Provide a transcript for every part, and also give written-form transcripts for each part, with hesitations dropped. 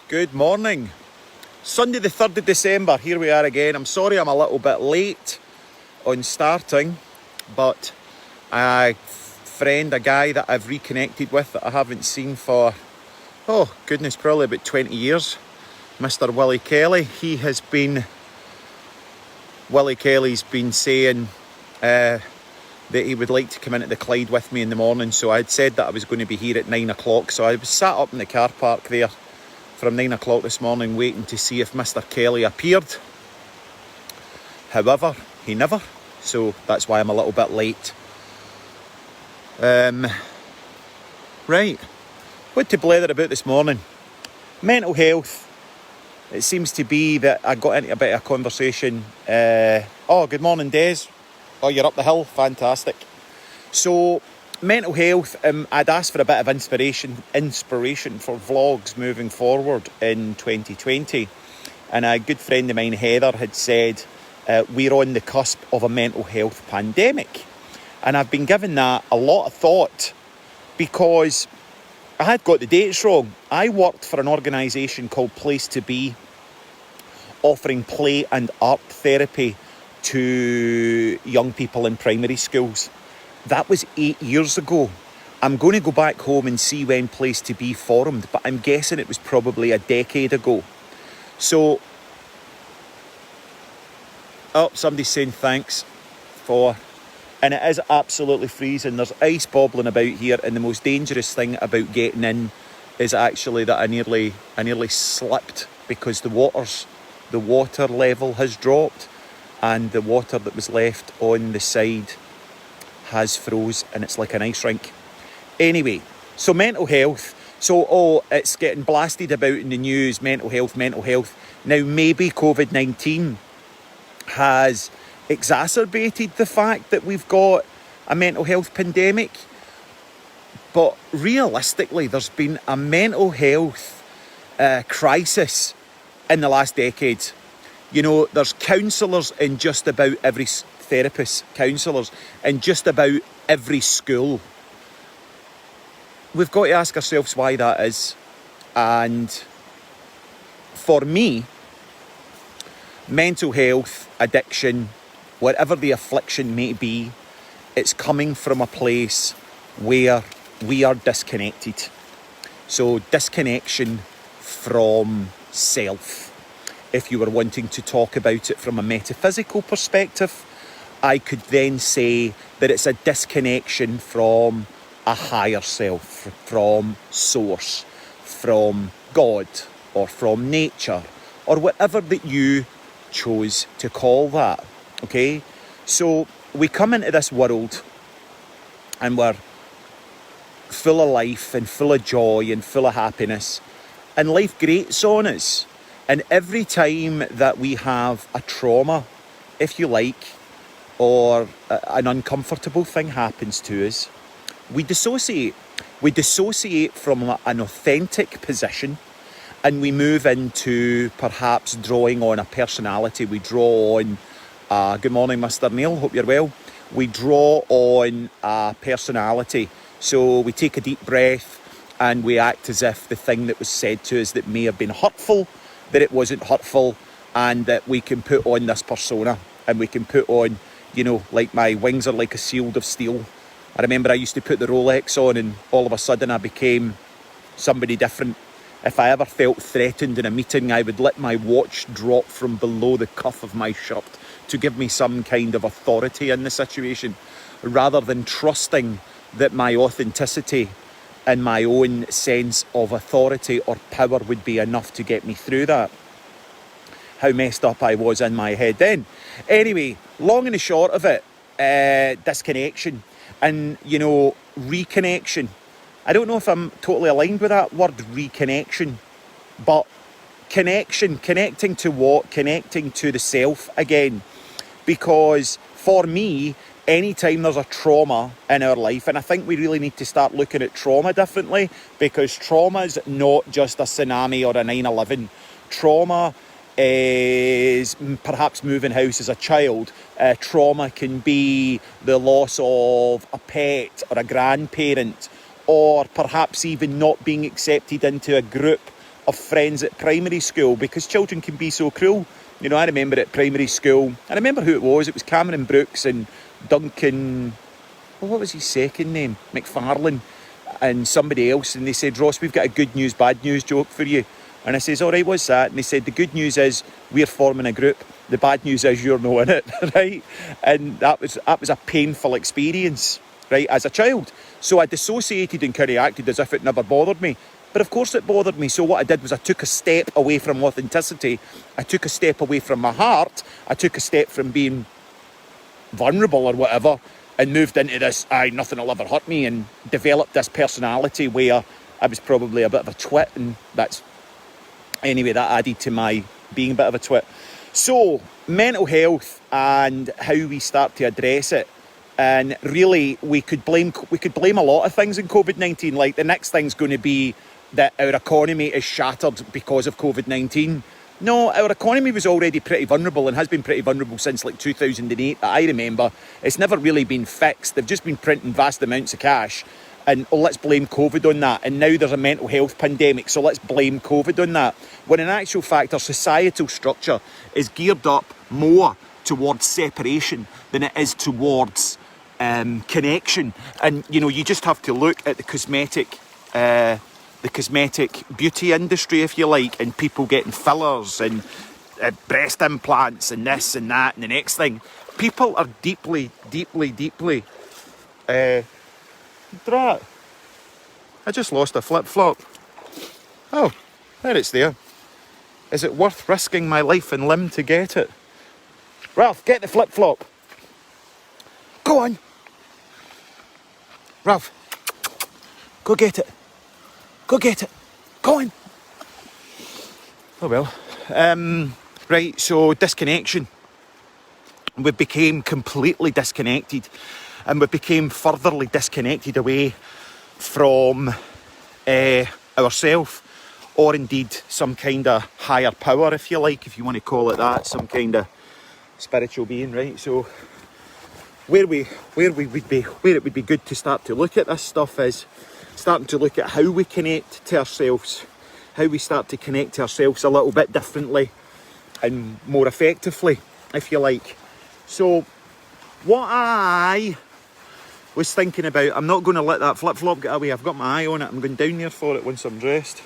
Good morning. Sunday the 3rd of December, here we are again. I'm sorry I'm a little bit late on starting, but a guy that I've reconnected with that I haven't seen for, probably about 20 years, Mr. Willie Kelly. Willie Kelly's been saying that he would like to come into the Clyde with me in the morning, so I had said that I was going to be here at 9 o'clock, so I was sat up in the car park there from 9 o'clock this morning waiting to see if Mr. Kelly appeared. However, he never, so that's why I'm a little bit late. Right, what to blather about this morning? Mental health. It seems to be that I got into a bit of a conversation. Good morning, Des. Oh, you're up the hill, fantastic. So, mental health, I'd asked for a bit of inspiration for vlogs moving forward in 2020. And a good friend of mine, Heather, had said, we're on the cusp of a mental health pandemic. And I've been giving that a lot of thought because I had got the dates wrong. I worked for an organisation called Place to Be, offering play and art therapy to young people in primary schools. That was 8 years ago. I'm going to go back home and see when Place to Be formed, but I'm guessing it was probably a decade ago. So, somebody's saying thanks for, and it is absolutely freezing. There's ice bobbling about here, and the most dangerous thing about getting in is actually that I nearly slipped because the water level has dropped, and the water that was left on the side has froze, and it's like an ice rink. Anyway, so mental health. So, it's getting blasted about in the news, mental health. Now, maybe COVID-19 has exacerbated the fact that we've got a mental health pandemic. But realistically, there's been a mental health crisis in the last decade. You know, there's counsellors in just about every counsellors in just about every school. We've got to ask ourselves why that is. And for me, mental health, addiction, whatever the affliction may be, it's coming from a place where we are disconnected. So disconnection from self. If you were wanting to talk about it from a metaphysical perspective, I could then say that it's a disconnection from a higher self, from source, from God, or from nature, or whatever that you chose to call that, okay? So we come into this world and we're full of life and full of joy and full of happiness, and life grates on us. And every time that we have a trauma, if you like, or an uncomfortable thing happens to us, we dissociate. We dissociate from an authentic position, and we move into perhaps drawing on a personality. We draw on, good morning, Mr. Neil, hope you're well. We draw on a personality. So we take a deep breath and we act as if the thing that was said to us that may have been hurtful, that it wasn't hurtful, and that we can put on this persona, and we can put on, you know, like my wings are like a shield of steel. I remember I used to put the Rolex on and all of a sudden I became somebody different. If I ever felt threatened in a meeting, I would let my watch drop from below the cuff of my shirt to give me some kind of authority in the situation, rather than trusting that my authenticity and my own sense of authority or power would be enough to get me through that. How messed up I was in my head then. Anyway, long and the short of it, disconnection and, you know, reconnection. I don't know if I'm totally aligned with that word, reconnection, but connecting to what? Connecting to the self again. Because for me, anytime there's a trauma in our life, and I think we really need to start looking at trauma differently, because trauma is not just a tsunami or a 9/11. Trauma is perhaps moving house as a child. Trauma can be the loss of a pet or a grandparent, or perhaps even not being accepted into a group of friends at primary school, because children can be so cruel. You know, I remember at primary school, I remember who it was Cameron Brooks and Duncan, well, what was his second name? McFarlane, and somebody else, and they said, Ross, we've got a good news, bad news joke for you. And I says, all right, what's that? And they said, the good news is we're forming a group. The bad news is you're not in it, right? And that was a painful experience, right, as a child. So I dissociated and kind of acted as if it never bothered me. But of course it bothered me. So what I did was I took a step away from authenticity. I took a step away from my heart. I took a step from being vulnerable or whatever, and moved into this, nothing will ever hurt me, and developed this personality where I was probably a bit of a twit, and that added to my being a bit of a twit. So, mental health and how we start to address it. And really, we could blame a lot of things in COVID-19. Like, the next thing's going to be that our economy is shattered because of COVID-19. No, our economy was already pretty vulnerable and has been pretty vulnerable since like 2008 that I remember. It's never really been fixed. They've just been printing vast amounts of cash. And let's blame COVID on that. And now there's a mental health pandemic, so let's blame COVID on that. When in actual fact, our societal structure is geared up more towards separation than it is towards connection. And, you know, you just have to look at the cosmetic beauty industry, if you like, and people getting fillers and breast implants and this and that and the next thing. People are deeply Drat. I just lost a flip-flop. Oh, there it's there. Is it worth risking my life and limb to get it? Ralph, get the flip-flop. Go on. Ralph, go get it. Go get it. Go on. Oh well. Right, so disconnection. We became completely disconnected, and we became furtherly disconnected away from ourselves, or indeed some kind of higher power, if you like, if you want to call it that, some kind of spiritual being, right? So where it would be good to start to look at this stuff is starting to look at how we connect to ourselves, how we start to connect to ourselves a little bit differently and more effectively, if you like. So what I was thinking about, I'm not going to let that flip-flop get away. I've got my eye on it. I'm going down there for it once I'm dressed.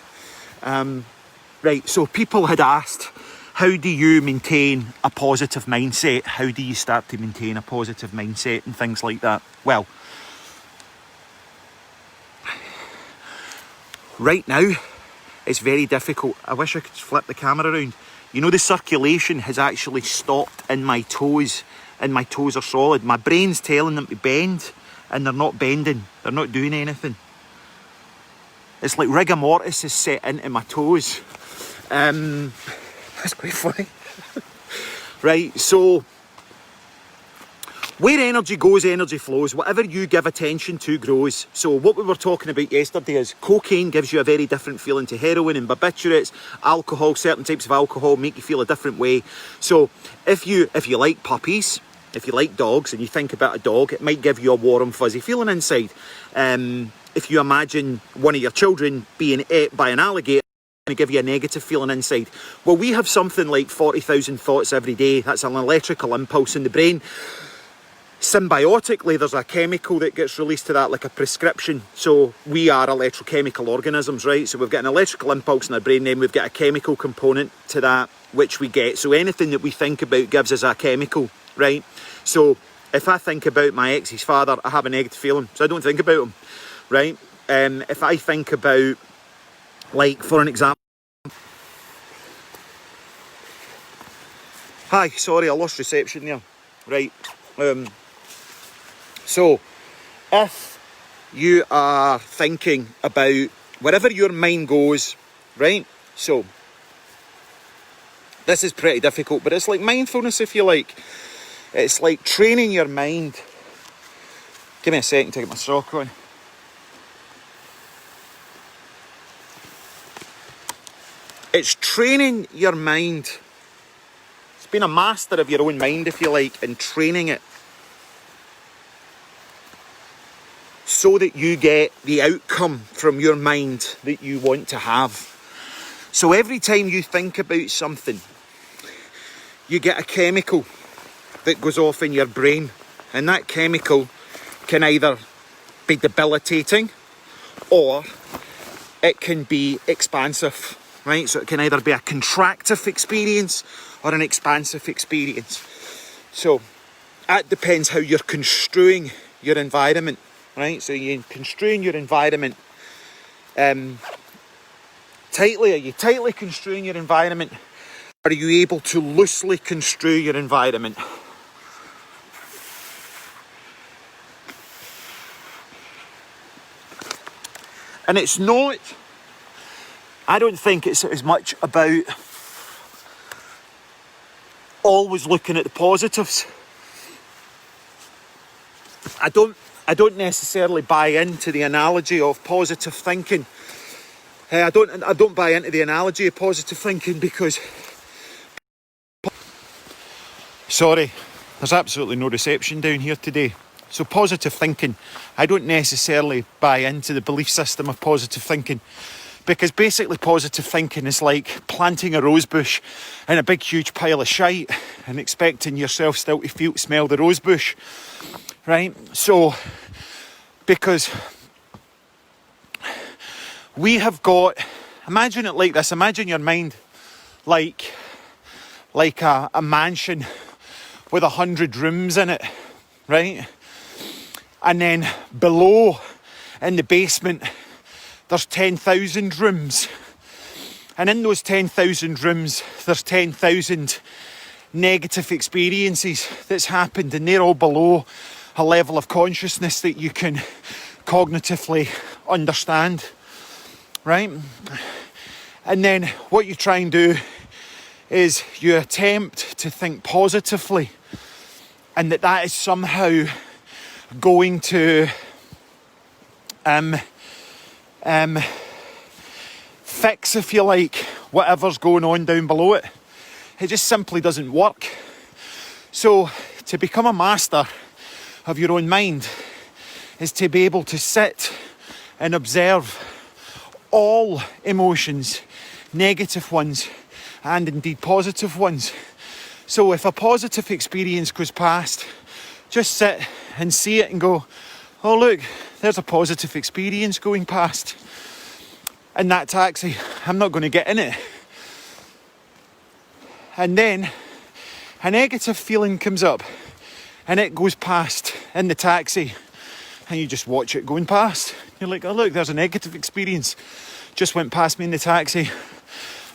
Right, so people had asked, how do you maintain a positive mindset? How do you start to maintain a positive mindset and things like that? Well, right now, it's very difficult. I wish I could flip the camera around. You know, the circulation has actually stopped in my toes, and my toes are solid. My brain's telling them to bend, and they're not bending. They're not doing anything. It's like rigor mortis is set into my toes. That's quite funny. Right, so where energy goes, energy flows. Whatever you give attention to grows. So what we were talking about yesterday is cocaine gives you a very different feeling to heroin and barbiturates. Alcohol, certain types of alcohol make you feel a different way. So if you like puppies, if you like dogs and you think about a dog, it might give you a warm, fuzzy feeling inside. If you imagine one of your children being ate by an alligator, to give you a negative feeling inside. Well, we have something like 40,000 thoughts every day. That's an electrical impulse in the brain. Symbiotically, there's a chemical that gets released to that, like a prescription. So we are electrochemical organisms, right? So we've got an electrical impulse in our brain, then we've got a chemical component to that, which we get. So anything that we think about gives us a chemical, right? So if I think about my ex's father, I have a negative feeling, so I don't think about him, right? If I think about, like, for an example, hi, sorry, I lost reception there, right? So, if you are thinking about wherever your mind goes, right? So, this is pretty difficult, but it's like mindfulness, if you like. It's like training your mind. Give me a second to get my sock on. It's training your mind. It's being a master of your own mind, if you like, and training it so that you get the outcome from your mind that you want to have. So every time you think about something, you get a chemical that goes off in your brain, and that chemical can either be debilitating or it can be expansive, right? So it can either be a contractive experience or an expansive experience. So that depends how you're construing your environment, right? So you're construing your environment tightly. Are you tightly construing your environment? Are you able to loosely construe your environment? And it's not, I don't think it's as much about always looking at the positives. I don't necessarily buy into the analogy of positive thinking. I don't buy into the analogy of positive thinking because, sorry, there's absolutely no reception down here today. So positive thinking, I don't necessarily buy into the belief system of positive thinking, because basically positive thinking is like planting a rose bush in a big huge pile of shite and expecting yourself still to smell the rose bush, right? So, because we have got, imagine it like this, imagine your mind like a mansion with 100 rooms in it, right? And then below, in the basement, there's 10,000 rooms. And in those 10,000 rooms, there's 10,000 negative experiences that's happened, and they're all below a level of consciousness that you can cognitively understand, right? And then what you try and do is you attempt to think positively, and that is somehow going to fix, if you like, whatever's going on down below it. It just simply doesn't work. So to become a master of your own mind is to be able to sit and observe all emotions, negative ones and indeed positive ones. So if a positive experience goes past, just sit and see it and go, oh look, there's a positive experience going past. In that taxi, I'm not going to get in it. And then a negative feeling comes up and it goes past in the taxi, and you just watch it going past. You're like, oh look, there's a negative experience. Just went past me in the taxi.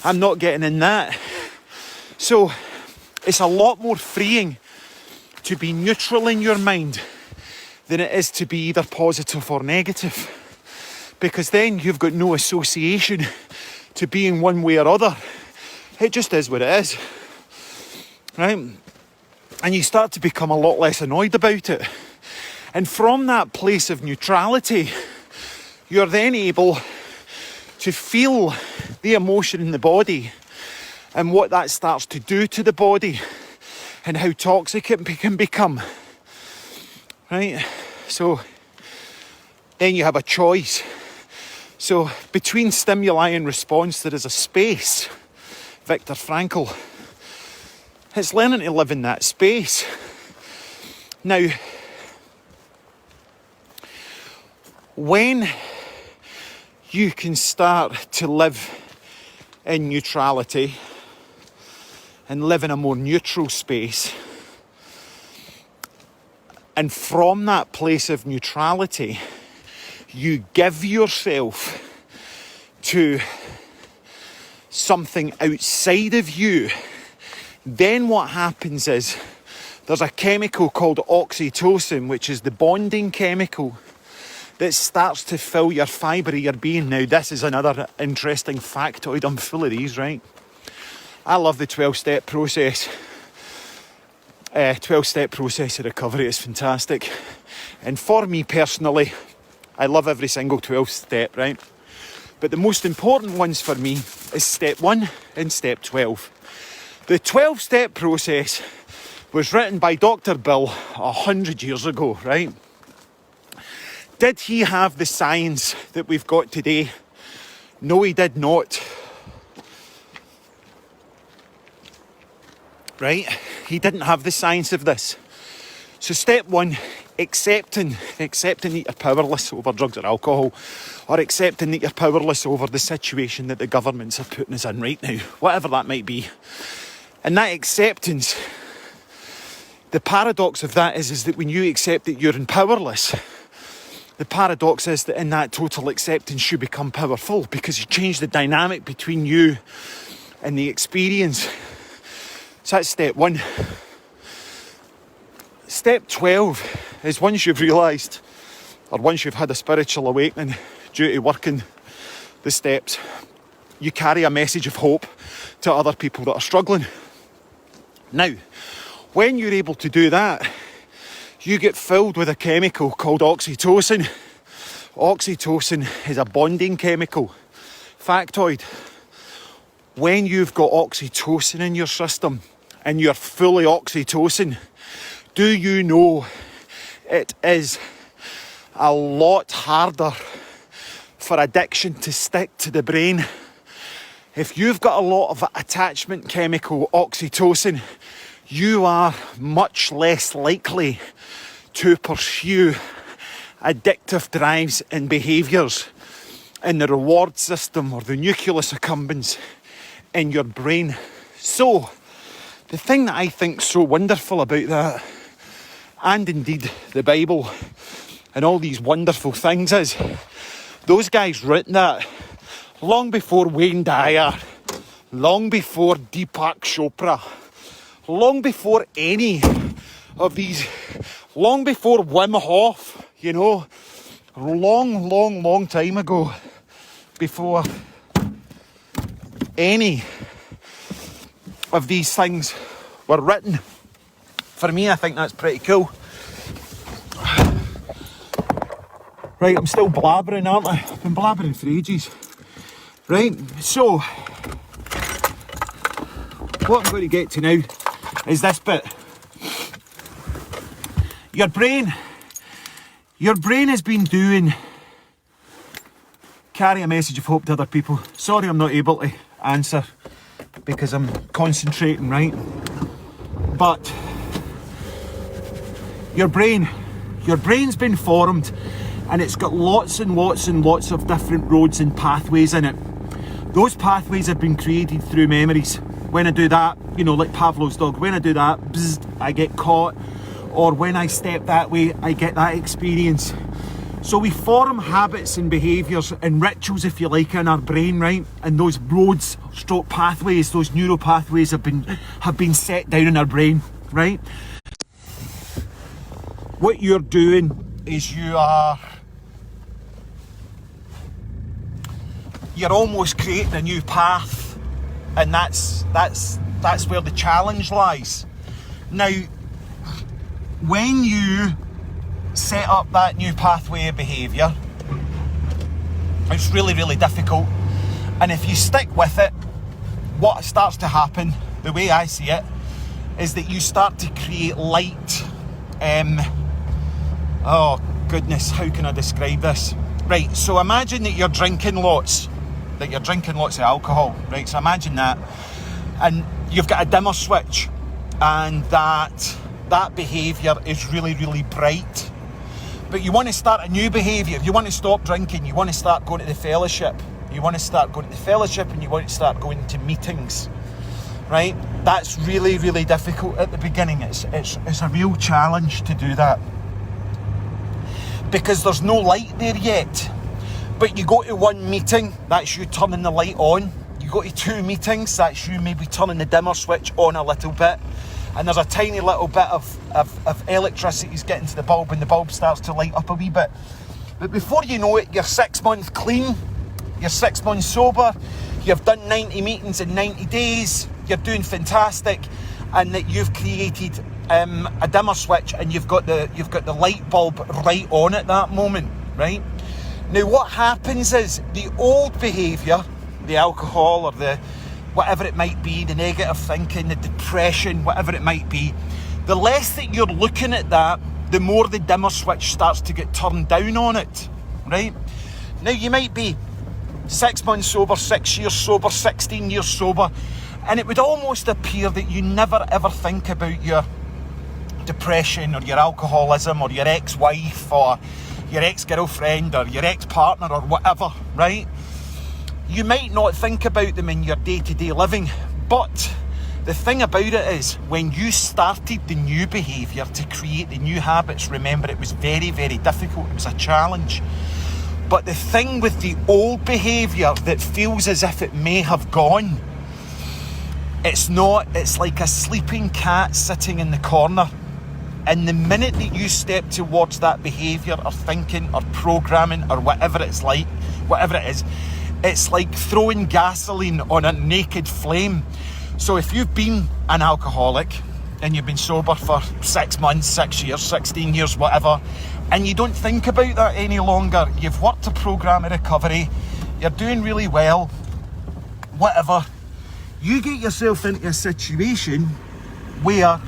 I'm not getting in that. So it's a lot more freeing to be neutral in your mind than it is to be either positive or negative, because then you've got no association to being one way or other. It just is what it is, right? And you start to become a lot less annoyed about it. And from that place of neutrality, you're then able to feel the emotion in the body and what that starts to do to the body and how toxic it can become, right? So then you have a choice. So between stimuli and response, there is a space. Viktor Frankl. It's learning to live in that space. Now, when you can start to live in neutrality and live in a more neutral space, and from that place of neutrality, you give yourself to something outside of you, then what happens is there's a chemical called oxytocin, which is the bonding chemical that starts to fill your fibre of your being. Now, this is another interesting factoid. I'm full of these, right? I love the 12-step process. 12-step process of recovery is fantastic. And for me personally, I love every single 12-step, right? But the most important ones for me is step 1 and step 12. The 12-step process was written by Dr. Bill 100 years ago, right? Did he have the science that we've got today? No, he did not. right? He didn't have the science of this. So step one, accepting that you're powerless over drugs or alcohol, or accepting that you're powerless over the situation that the governments are putting us in right now, whatever that might be. And that acceptance, the paradox of that is that when you accept that you're powerless, the paradox is that in that total acceptance you become powerful, because you change the dynamic between you and the experience. So that's step one. Step 12 is once you've realised, or once you've had a spiritual awakening due to working the steps, you carry a message of hope to other people that are struggling. Now, when you're able to do that, you get filled with a chemical called oxytocin. Oxytocin is a bonding chemical. Factoid: when you've got oxytocin in your system and you're fully oxytocin, do you know it is a lot harder for addiction to stick to the brain? If you've got a lot of attachment chemical, oxytocin, you are much less likely to pursue addictive drives and behaviours in the reward system or the nucleus accumbens in your brain. So, the thing that I think so wonderful about that, and indeed the Bible and all these wonderful things, is those guys written that long before Wayne Dyer, long before Deepak Chopra, long before any of these, long before Wim Hof, you know, long time ago, before any of these things were written. For me, I think that's pretty cool. Right, I'm still blabbering, aren't I? I've been blabbering for ages. Right, so what I'm going to get to now is this bit. Your brain has been doing carry a message of hope to other people. Sorry, I'm not able to answer because I'm concentrating, right? But your brain's been formed, and it's got lots and lots of different roads and pathways in it. Those pathways have been created through memories. When I do that, you know, like Pavlov's dog, when I do that, bzzz, I get caught. Or when I step that way, I get that experience. So we form habits and behaviours and rituals, if you like, in our brain, right? And those roads, stroke pathways, those neural pathways have been set down in our brain, right? What you're doing is you're almost creating a new path, and that's where the challenge lies. Now, when you set up that new pathway of behaviour, it's really difficult, and if you stick with it, what starts to happen, the way I see it, is that you start to create light. Oh goodness, how can I describe this? Right, so imagine that you're drinking lots of alcohol, right? So imagine that, and you've got a dimmer switch, and that behaviour is really bright. But you want to start a new behaviour. You want to stop drinking. You want to start going to the fellowship. And you want to start going to meetings, right? That's really difficult at the beginning. It's a real challenge to do that, because there's no light there yet. But you go to one meeting, that's you turning the light on. You go to two meetings, that's you maybe turning the dimmer switch on a little bit. And there's a tiny little bit of electricity getting to the bulb, and the bulb starts to light up a wee bit. But before you know it, you're 6 months clean, you're 6 months sober, you've done 90 meetings in 90 days, you're doing fantastic, and that you've created a dimmer switch, and you've got the light bulb right on at that moment, right? Now what happens is the old behaviour, the alcohol or the whatever it might be, the negative thinking, the depression, whatever it might be, the less that you're looking at that, the more the dimmer switch starts to get turned down on it, right? Now you might be 6 months sober, 6 years sober, 16 years sober, And it would almost appear that you never ever think about your depression or your alcoholism or your ex-wife or your ex-girlfriend or your ex-partner or whatever, right? You might not think about them in your day-to-day living, but the thing about it is, when you started the new behaviour to create the new habits, remember, it was very, very difficult. It was a challenge. But the thing with the old behaviour that feels as if it may have gone, it's not. It's like a sleeping cat sitting in the corner. And the minute that you step towards that behaviour or thinking or programming or whatever it is, it's like throwing gasoline on a naked flame. So if you've been an alcoholic and you've been sober for 6 months, 6 years, 16 years, whatever, and you don't think about that any longer, you've worked a program of recovery, you're doing really well, whatever, you get yourself into a situation where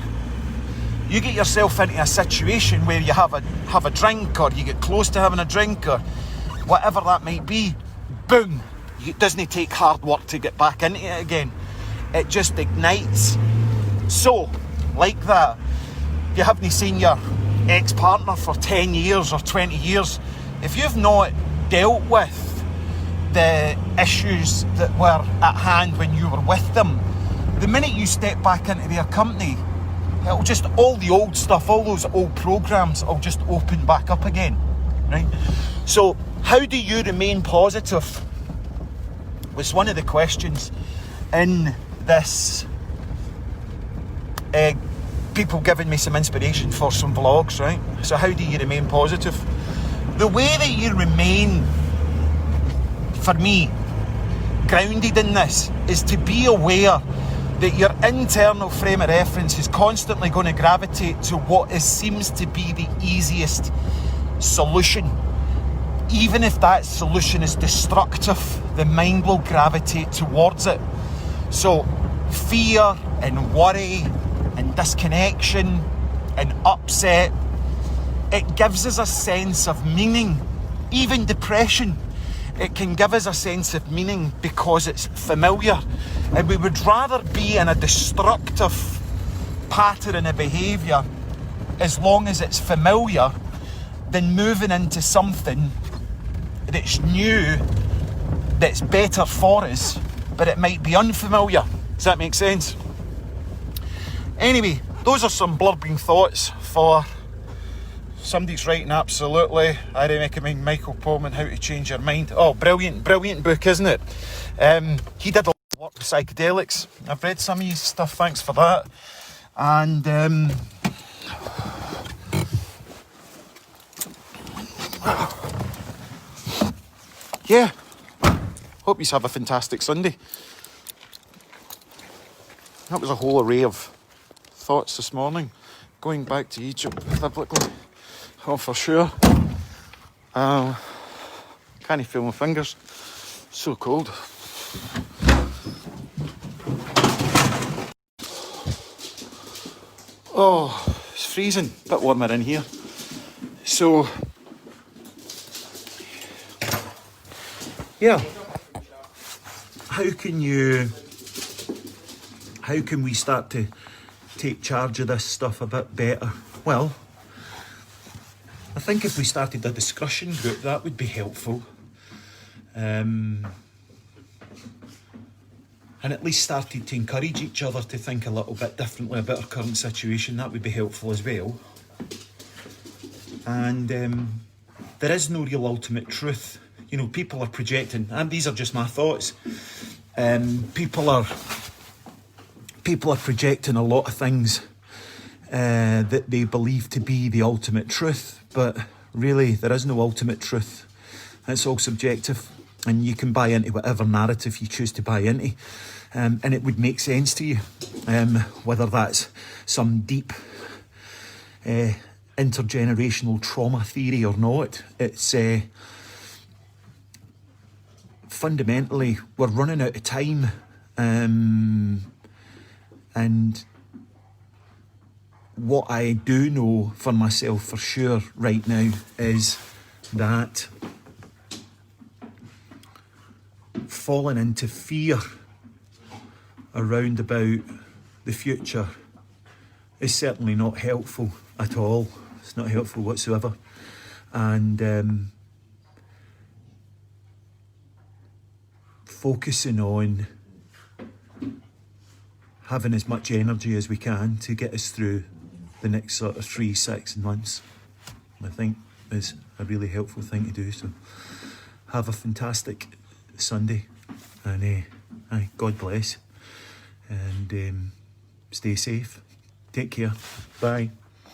you have a drink, or you get close to having a drink, or whatever that might be, boom, it doesn't take hard work to get back into it again. It just ignites. So, like that, if you haven't seen your ex-partner for 10 years or 20 years, if you've not dealt with the issues that were at hand when you were with them, the minute you step back into their company, it'll just, all the old stuff, all those old programs will just open back up again, right? So, how do you remain positive? Was one of the questions in this, people giving me some inspiration for some vlogs, right? So how do you remain positive? The way that you remain, for me, grounded in this is to be aware that your internal frame of reference is constantly going to gravitate to what seems to be the easiest solution. Even if that solution is destructive, the mind will gravitate towards it. So fear and worry and disconnection and upset, it gives us a sense of meaning. Even depression, it can give us a sense of meaning because it's familiar. And we would rather be in a destructive pattern of behaviour as long as it's familiar than moving into something that's new, that's better for us, but it might be unfamiliar. Does that make sense? Anyway, those are some blurbing thoughts for somebody's writing. Absolutely, I recommend Michael Pullman, How to Change Your Mind. Oh, brilliant book, isn't it? He did a lot of work with psychedelics. I've read some of his stuff, thanks for that. And yeah, hope you have a fantastic Sunday. That was a whole array of thoughts this morning. Going back to Egypt biblically, oh for sure. Can't feel my fingers, so cold. Oh, it's freezing, a bit warmer in here. So yeah, how can we start to take charge of this stuff a bit better? Well, I think if we started a discussion group, that would be helpful. And at least started to encourage each other to think a little bit differently about our current situation, that would be helpful as well. And there is no real ultimate truth. You know, people are projecting, and these are just my thoughts. People are projecting a lot of things that they believe to be the ultimate truth, but really there is no ultimate truth. It's all subjective, and you can buy into whatever narrative you choose to buy into, and it would make sense to you, whether that's some deep intergenerational trauma theory or not. It's fundamentally, we're running out of time, and what I do know for myself for sure right now is that falling into fear around about the future is certainly not helpful at all. It's not helpful whatsoever. And focusing on having as much energy as we can to get us through the next sort of 3-6 months, I think is a really helpful thing to do. So have a fantastic Sunday, and God bless, and stay safe. Take care. Bye.